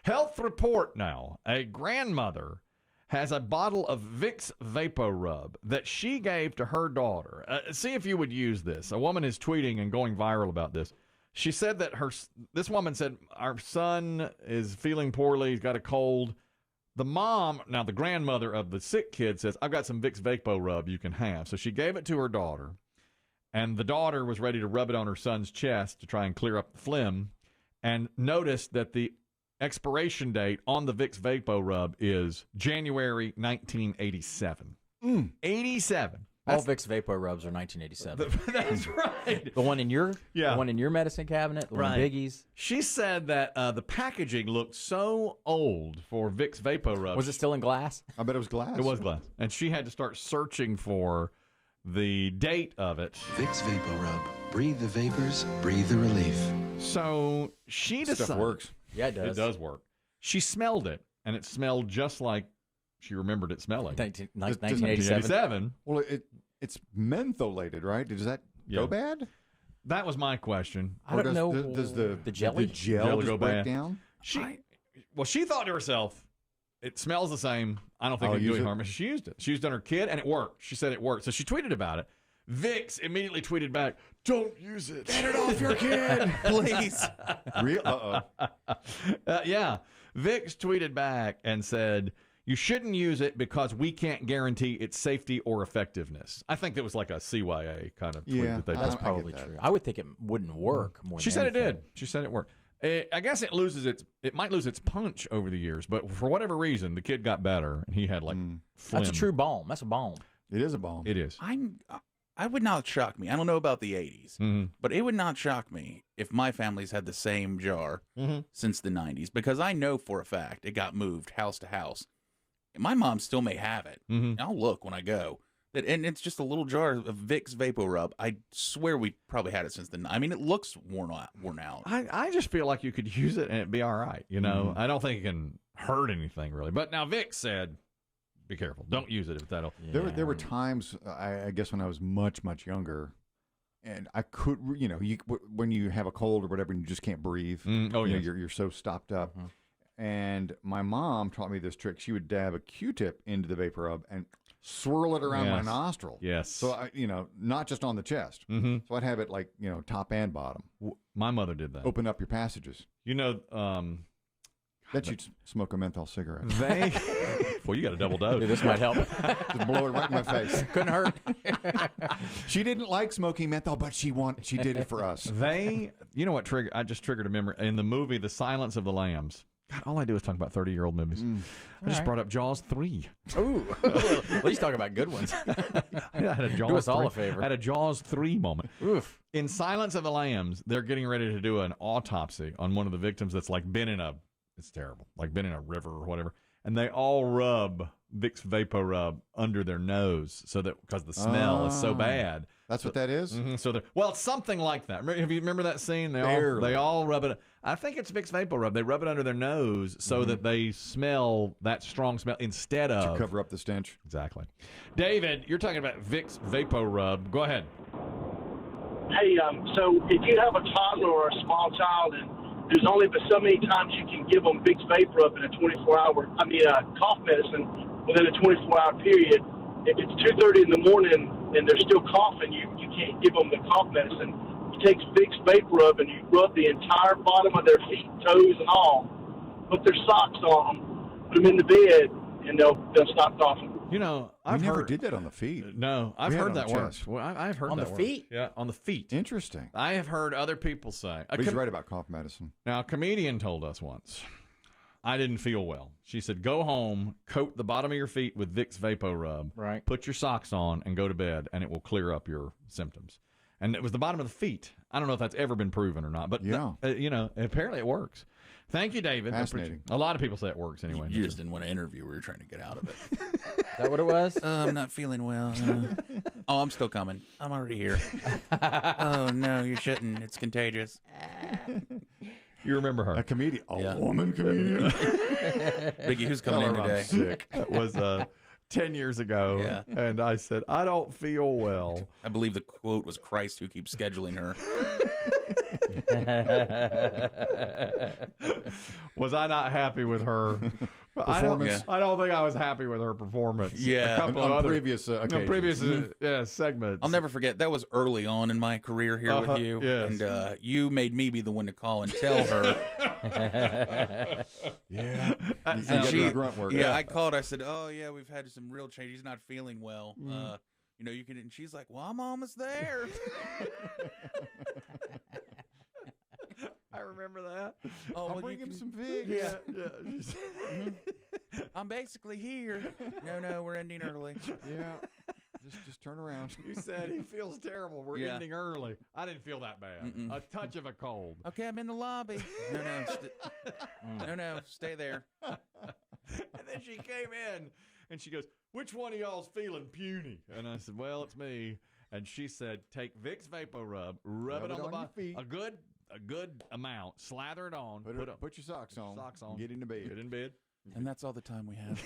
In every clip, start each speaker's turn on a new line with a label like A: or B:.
A: Health report now. A grandmother has a bottle of Vicks Vapo-Rub that she gave to her daughter. See if you would use this. A woman is tweeting and going viral about this. She said that this woman said, our son is feeling poorly. He's got a cold. The mom, now the grandmother of the sick kid, says, I've got some Vicks Vapo-Rub you can have. So she gave it to her daughter, and the daughter was ready to rub it on her son's chest to try and clear up the phlegm, and noticed that the expiration date on the Vicks Vapo-Rub is January 1987. 87.
B: All Vicks Vapo-Rubs are 1987.
A: That's right.
B: The one in your medicine cabinet, the one in Biggie's.
A: She said that the packaging looked so old for Vicks Vapo-Rub.
B: Was it still in glass?
C: I bet it was glass.
A: It was glass. And she had to start searching for the date of it.
D: Vicks Vapo-Rub. Breathe the vapors, breathe the relief.
A: So she decided.
C: Stuff works.
B: Yeah, it does.
A: It does work. She smelled it, and it smelled just like she remembered it smelling.
B: 1987.
C: Well, it's mentholated, right? Does that go bad?
A: That was my question.
B: I don't know.
C: Does the
B: jelly?
C: The gel
A: go
C: just break
A: bad?
C: down?
A: She thought to herself, it smells the same. I don't think it can do any harm. She used it. She used it on her kid, and it worked. She said it worked. So she tweeted about it. Vicks immediately tweeted back, don't use it.
C: Get it off your kid, please.
A: Yeah. Vicks tweeted back and said, you shouldn't use it because we can't guarantee its safety or effectiveness. I think that was like a CYA kind of tweet that they did.
B: That's probably true. I would think it wouldn't work more
A: She
B: than
A: said
B: anything.
A: it did. She said it worked. I guess it might lose its punch over the years, but for whatever reason, the kid got better and he had like phlegm.
B: That's a true balm. That's a balm.
C: It is a balm.
A: It is.
E: I would not shock me. I don't know about the 80s, but it would not shock me if my family's had the same jar since the 90s, because I know for a fact it got moved house to house. My mom still may have it. I'll look when I go. And it's just a little jar of Vicks Vapo-Rub. I swear we probably had it since the. I mean, it looks worn out.
A: I just feel like you could use it and it'd be all right. You know, I don't think it can hurt anything really. But now Vic said, be careful. Don't use it if that'll.
C: Yeah. There were times, I guess, when I was much much younger, and I could, when you have a cold or whatever, and you just can't breathe. You're so stopped up. And my mom taught me this trick. She would dab a Q-tip into the Vapor-Rub and swirl it around my nostril.
A: Yes.
C: So not just on the chest. So I'd have it like top and bottom.
A: My mother did that.
C: Open up your passages. That you'd smoke a menthol cigarette.
A: Well, you got a double dose.
B: Dude, this might help.
C: Just blow it right in my face.
B: Couldn't hurt.
C: She didn't like smoking menthol, but she did it for us.
A: You know what triggered? I just triggered a memory in the movie The Silence of the Lambs. God, all I do is talk about 30-year-old movies. I just brought up Jaws 3.
B: Ooh, at least talk about good ones.
A: I had a Jaws
B: Do us all
A: 3.
B: a favor.
A: I had a Jaws 3 moment.
B: Oof.
A: In Silence of the Lambs, they're getting ready to do an autopsy on one of the victims that's like been in it's terrible, like been in a river or whatever. And they all rub Vicks Vapo-Rub under their nose because the smell is so bad.
C: That's what that is?
A: So it's something like that. Remember that scene? They all rub it. I think it's Vicks Vapo-Rub. They rub it under their nose so that they smell that strong smell instead of
C: to cover up the stench.
A: Exactly. David, you're talking about Vicks Vapo-Rub. Go ahead.
F: Hey, so if you have a toddler or a small child, and there's only but so many times you can give them Vicks Vapo-Rub in a 24-hour, cough medicine within a 24-hour period. If it's 2:30 in the morning and they're still coughing, you can't give them the cough medicine. You take Vicks Vapo-Rub and you rub the entire bottom of their feet, toes, and all. Put their socks on them, put them in the bed, and they'll stop coughing.
C: I've never did that on the feet.
A: No, I've heard that works. Well, I've heard
B: on
A: that
B: the
A: works.
B: feet.
A: Yeah, on the feet.
C: Interesting.
A: I have heard other people say.
C: But he's right about cough medicine.
A: Now, a comedian told us once. I didn't feel well. She said, go home, coat the bottom of your feet with Vicks Vapo-Rub,
B: right.
A: Put your socks on, and go to bed, and it will clear up your symptoms. And it was the bottom of the feet. I don't know if that's ever been proven or not, but apparently it works. Thank you, David.
C: Fascinating.
A: A lot of people say it works anyway.
E: You just didn't want to interview. We were trying to get out of it.
B: Is that what it was?
E: I'm not feeling well. Oh, I'm still coming. I'm already here. Oh, no, you shouldn't. It's contagious.
A: You remember her?
C: A comedian. A woman comedian.
E: Biggie, who's coming in today?
C: I'm sick.
A: That was 10 years ago.
E: Yeah.
A: And I said, I don't feel well.
E: I believe the quote was Christ who keeps scheduling her.
A: Was I not happy with her performance? I don't think I was happy with her performance.
E: Yeah.
A: a couple
C: on
A: of other
C: previous occasions.
A: previous segments.
E: I'll never forget. That was early on in my career here with you,
A: yes.
E: and you made me be the one to call and tell her.
C: Yeah.
E: And
C: You
E: she,
C: do grunt work.
E: I called. I said, "Oh yeah, we've had some real change. He's not feeling well. You know, you can." And she's like, "Well, I'm almost there."
A: I remember that.
E: Oh,
C: I'll
E: well,
C: bring
E: you
C: him
E: can-
C: some Vicks.
A: Yeah.
E: I'm basically here. No, we're ending early.
C: Yeah. Just turn around.
A: You said he feels terrible. We're
E: Yeah.
A: ending early. I didn't feel that bad. A touch of a cold.
E: Okay, I'm in the lobby. No, stay there.
A: And then she came in and she goes, "Which one of y'all's feeling puny?" And I said, "Well, it's me." And she said, "Take Vicks Vapo-Rub, rub it on the
C: your
A: bottom,
C: feet.
A: a good amount, slather it on,
C: Put your socks on.
A: socks on,
C: Get into bed.
A: get in bed."
E: And that's all the time we have.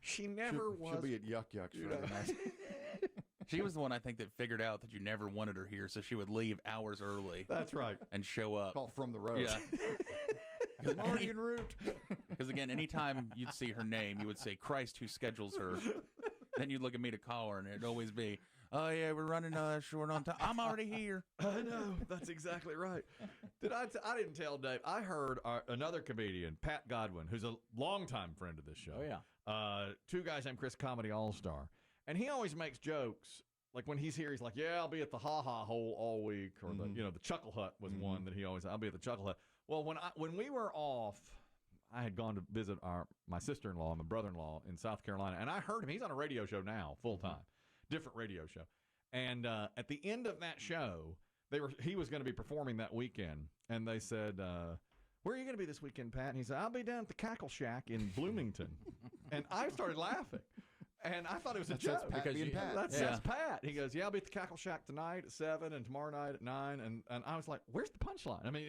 A: She never was.
C: She'll be at Yuck Yucks Friday night.
E: She was the one I think that figured out that you never wanted her here, so she would leave hours early
A: That's right.
E: and show up.
C: Call from the road.
E: Yeah.
C: I'm already en route.
E: Because again, anytime you'd see her name, you would say, "Christ, who schedules her?" Then you'd look at me to call her, and it'd always be, "Oh yeah, we're running short on time. I'm already here."
A: I know. That's exactly right. I didn't tell Dave. I heard another comedian, Pat Godwin, who's a longtime friend of this show.
B: Oh, yeah.
A: Two guys named Chris Comedy All-Star. And he always makes jokes. Like when he's here, he's like, "Yeah, I'll be at the Ha Ha Hole all week." Or the Chuckle Hut was one that he always, "I'll be at the Chuckle Hut." Well, when we were off, I had gone to visit my sister-in-law and my brother-in-law in South Carolina. And I heard him. He's on a radio show now, full-time. Different radio show. And at the end of that show, he was going to be performing that weekend, and they said, "Where are you going to be this weekend, Pat?" And he said, "I'll be down at the Cackle Shack in Bloomington." And I started laughing, and I thought it was a joke.
C: Pat
A: because
C: being Pat.
A: That's Pat. He goes, "Yeah, I'll be at the Cackle Shack tonight at 7 and tomorrow night at 9. And I was like, "Where's the punchline? I mean,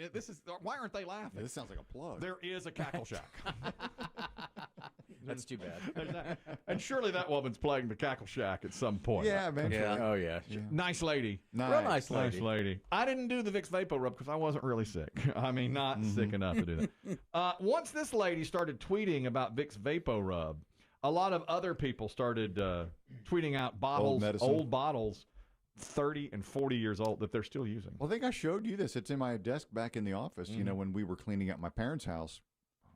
A: why aren't they laughing?
C: Yeah, this sounds like a plug.
A: There is a Cackle Shack."
B: That's too bad.
A: And surely that woman's playing the Cackle Shack at some point.
C: Yeah, eventually.
E: Yeah.
B: Oh, yeah.
A: Nice lady.
C: Nice.
B: Real nice lady.
A: Nice lady. I didn't do the Vicks Vapo-Rub because I wasn't really sick. I mean, not sick enough to do that. Once this lady started tweeting about Vicks Vapo-Rub, a lot of other people started tweeting out bottles, old bottles, 30 and 40 years old, that they're still using.
C: Well, I think I showed you this. It's in my desk back in the office. You know, when we were cleaning up my parents' house,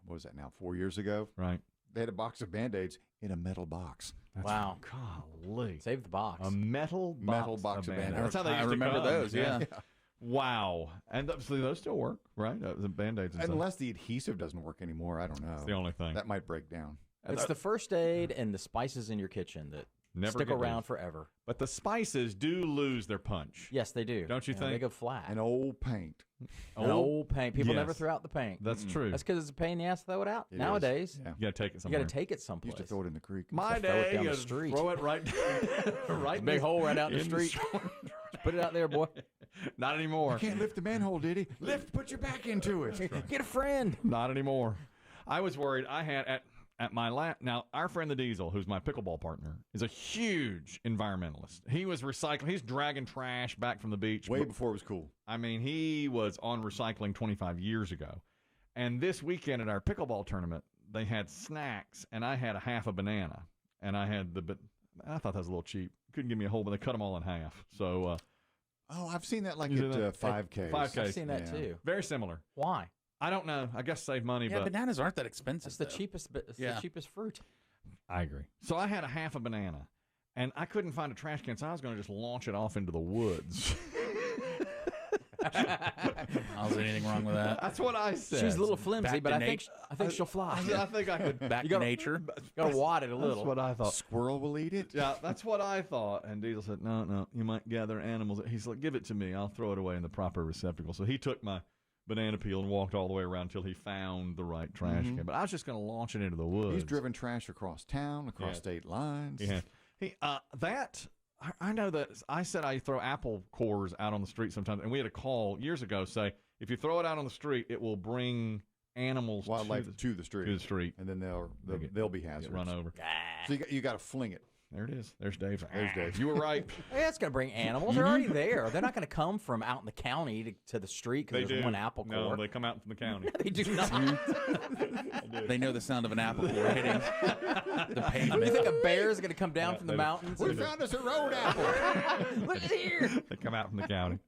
C: what was that now, 4 years ago?
A: Right.
C: They had a box of Band-Aids in a metal box.
B: Wow.
A: Golly.
B: Save the box.
A: A metal box of Band-Aids. That's how they
E: I
A: used to
E: remember
A: come.
E: those, yeah.
A: Wow. And obviously those still work, right? The Band-Aids and stuff.
C: Unless the adhesive doesn't work anymore, I don't know.
A: That's the only thing.
C: That might break down.
B: It's the first aid and the spices in your kitchen that
A: Never
B: stick
A: get
B: around
A: loose.
B: forever.
A: But the spices do lose their punch.
B: Yes, they do.
A: Don't you
B: They
A: think?
B: go flat.
C: And old paint.
B: An old paint. People never
A: Yes.
B: throw out the paint.
A: That's true.
B: That's because it's a pain in the ass to throw it out.
C: It
B: Nowadays,
C: Yeah.
A: You got to take it
B: you
A: somewhere.
B: got to take it
C: Used
B: someplace.
C: to throw it in the creek.
A: My
B: throw it
A: day,
B: down the
A: you
B: street.
A: throw it right, right
B: Big hole right out in the
A: in
B: street. Put it out there, boy.
A: Not anymore.
C: Can't lift the manhole, did he? Put your back into it.
B: Get a friend.
A: Not anymore. I was worried. I had at my lab. Now, our friend the Diesel, who's my pickleball partner, is a huge environmentalist. He was recycling. He's dragging trash back from the beach.
C: Way before it was cool.
A: I mean, he was on recycling 25 years ago. And this weekend at our pickleball tournament, they had snacks, and I had a half a banana. And I had I thought that was a little cheap. Couldn't give me a whole, but they cut them all in half. So,
C: Oh, I've seen that like
A: You
C: at
A: do that?
C: 5Ks.
A: 5Ks.
B: I've seen that
C: Yeah.
B: too.
A: very similar.
B: Why?
A: I don't know. I guess save money,
E: Yeah,
A: but
E: bananas aren't that expensive.
B: That's the
E: though.
B: cheapest. It's
E: Yeah.
B: the cheapest fruit.
A: I agree. So I had a half a banana, and I couldn't find a trash can, so I was going to just launch it off into the woods.
E: How's anything wrong with that?
A: That's what I said.
B: She's a little flimsy,
E: Back
B: but
E: to
B: I think she'll fly.
A: I think I could.
E: Back
B: You
E: to
B: gotta-
E: nature.
B: Gotta wad it a
A: That's
B: little.
A: what I thought.
C: Squirrel will eat it.
A: Yeah, that's what I thought. And Diesel said, no, you might gather animals. He's like, give it to me. I'll throw it away in the proper receptacle. So he took my banana peel and walked all the way around until he found the right trash can. But I was just going to launch it into the woods.
C: He's driven trash across town, across
A: Yeah.
C: state lines.
A: Yeah. I know that I said I throw apple cores out on the street sometimes, and we had a call years ago say if you throw it out on the street, it will bring animals
C: Wildlife
A: to
C: to the street.
A: the street.
C: And then they'll be
A: Get
C: hazardous.
A: run over.
C: So you got to fling it.
A: There it is. There's Dave. There's Dave. You were right.
B: Yeah, it's going to bring animals. They're already there. They're not going to come from out in the county to the street because there's one apple core.
A: No, they come out from the county.
B: They do not.
E: They know the sound of an apple core hitting the pavement.
B: You think a bear is going to come down from the mountains?
C: We found us a road apple.
B: Look at here.
A: They come out from the county.